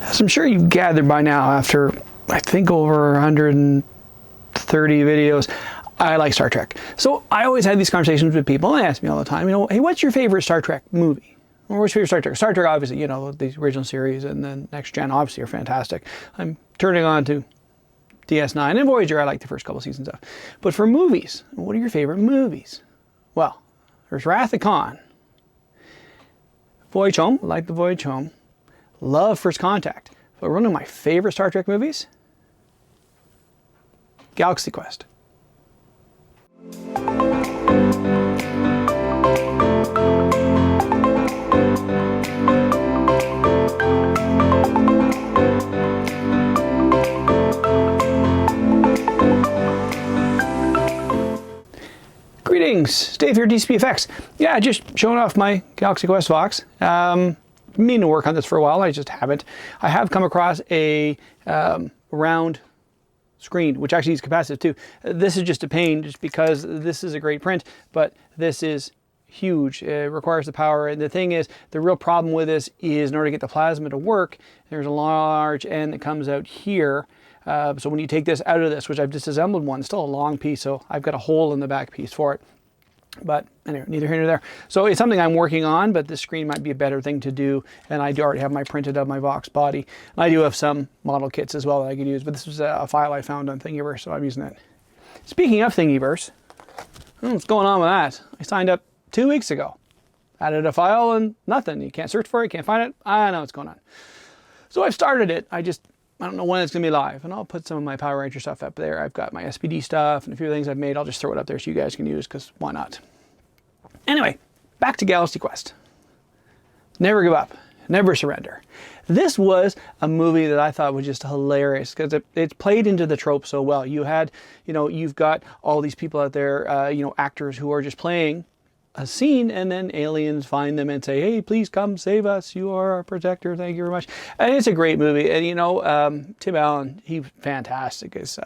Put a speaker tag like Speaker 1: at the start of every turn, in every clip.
Speaker 1: As I'm sure you've gathered by now, after I think over 130 videos, I like Star Trek. So I always had these conversations with people, and they ask me all the time, hey, what's your favorite Star Trek movie? Or what's your favorite Star Trek? Star Trek, obviously, the original series and then Next Gen, obviously, are fantastic. I'm turning on to DS9 and Voyager. I like the first couple seasons of. But for movies, what are your favorite movies? Well, there's Wrath of Khan, Voyage Home, I like the Voyage Home, love First Contact. But one of my favorite Star Trek movies, Galaxy Quest. Greetings, Dave here, DCPFX. Yeah, just showing off my Galaxy Quest Vox. Meaning to work on this for a while, I just haven't. I have come across a round screen, which actually is capacitive too. This is just a pain just because this is a great print, but this is huge. It requires the power, and the thing is, the real problem with this is in order to get the plasma to work, there's a large end that comes out here. So when you take this out of this, which I've disassembled one, it's still a long piece, so I've got a hole in the back piece for it. But anyway, neither here nor there. So it's something I'm working on, but this screen might be a better thing to do. And I do already have my printed of my Vox body. And I do have some model kits as well that I could use, but this was a file I found on Thingiverse, so I'm using it. Speaking of Thingiverse, what's going on with that? I signed up 2 weeks ago. Added a file and nothing. You can't search for it, can't find it. I don't know what's going on. So I've started it. I don't know when it's going to be live, and I'll put some of my Power Ranger stuff up there. I've got my SPD stuff and a few things I've made. I'll just throw it up there so you guys can use, because why not? Anyway, back to Galaxy Quest. Never give up, never surrender. This was a movie that I thought was just hilarious because it played into the trope so well. You had, you've got all these people out there, actors who are just playing a scene, and then aliens find them and say, hey, please come save us. You are our protector. Thank you very much. And it's a great movie. And, Tim Allen, he's fantastic as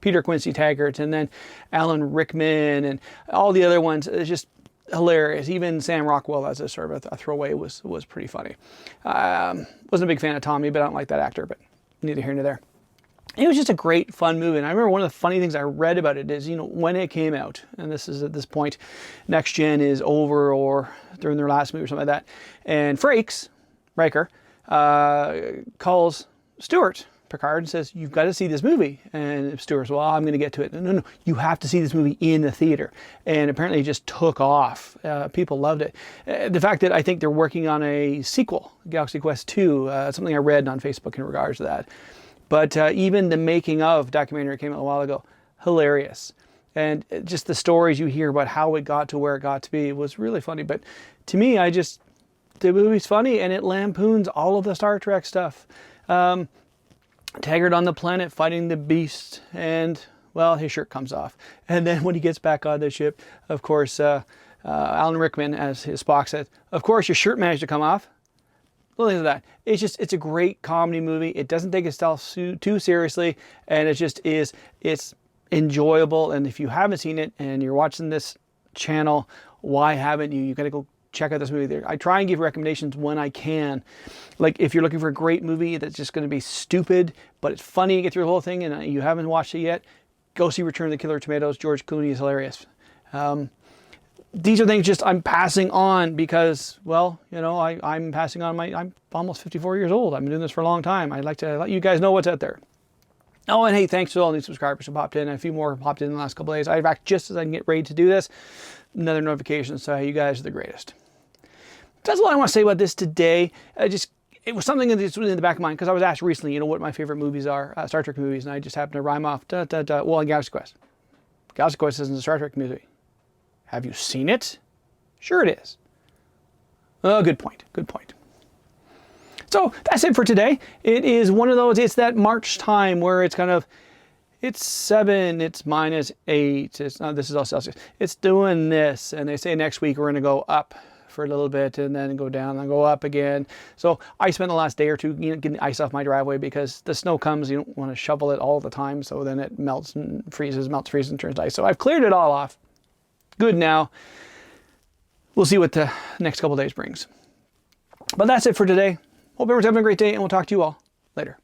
Speaker 1: Peter Quincy Taggart, and then Alan Rickman and all the other ones. It's just hilarious. Even Sam Rockwell as a sort of a throwaway was pretty funny. Wasn't a big fan of Tommy, but I don't like that actor, but neither here nor there. It was just a great, fun movie. And I remember one of the funny things I read about it is, when it came out, and this is at this point, Next Gen is over or during their last movie or something like that. And Frakes, Riker, calls Stewart, Picard, and says, you've got to see this movie. And Stewart's, well, I'm going to get to it. No, you have to see this movie in the theater. And apparently it just took off. People loved it. The fact that I think they're working on a sequel, Galaxy Quest 2, something I read on Facebook in regards to that. But even the making of documentary came out a while ago, hilarious. And just the stories you hear about how it got to where it got to be was really funny. But to me, the movie's funny, and it lampoons all of the Star Trek stuff. Taggart on the planet fighting the beast, and, well, his shirt comes off. And then when he gets back on the ship, of course, Alan Rickman, as his Spock said, of course, your shirt managed to come off. Well, look at that. It's a great comedy movie. It doesn't take itself too seriously, and it's enjoyable. And if you haven't seen it and you're watching this channel, why haven't you? You got to go check out this movie there. I try and give recommendations when I can. Like if you're looking for a great movie that's just going to be stupid, but it's funny, get through the whole thing, and you haven't watched it yet, go see Return of the Killer Tomatoes. George Clooney is hilarious. These are things just I'm passing on because, well, I'm passing on I'm almost 54 years old. I've been doing this for a long time. I'd like to let you guys know what's out there. Oh, and hey, thanks to all new subscribers who popped in. A few more popped in the last couple of days. I've actually, just as I can get ready to do this, another notification. So you guys are the greatest. That's all I want to say about this today. It was something that's really in the back of mind because I was asked recently, what my favorite movies are, Star Trek movies, and I just happened to rhyme off, well, Galaxy Quest. Galaxy Quest isn't a Star Trek movie. Have you seen it? Sure it is. Oh, good point. Good point. So that's it for today. It is one of those, it's that March time where it's kind of, it's 7, it's -8, this is all Celsius. It's doing this, and they say next week we're going to go up for a little bit and then go down and go up again. So I spent the last day or two getting ice off my driveway because the snow comes, you don't want to shovel it all the time, so then it melts and freezes, and turns to ice. So I've cleared it all off. Good now. We'll see what the next couple days brings. But that's it for today. Hope everyone's having a great day, and we'll talk to you all later.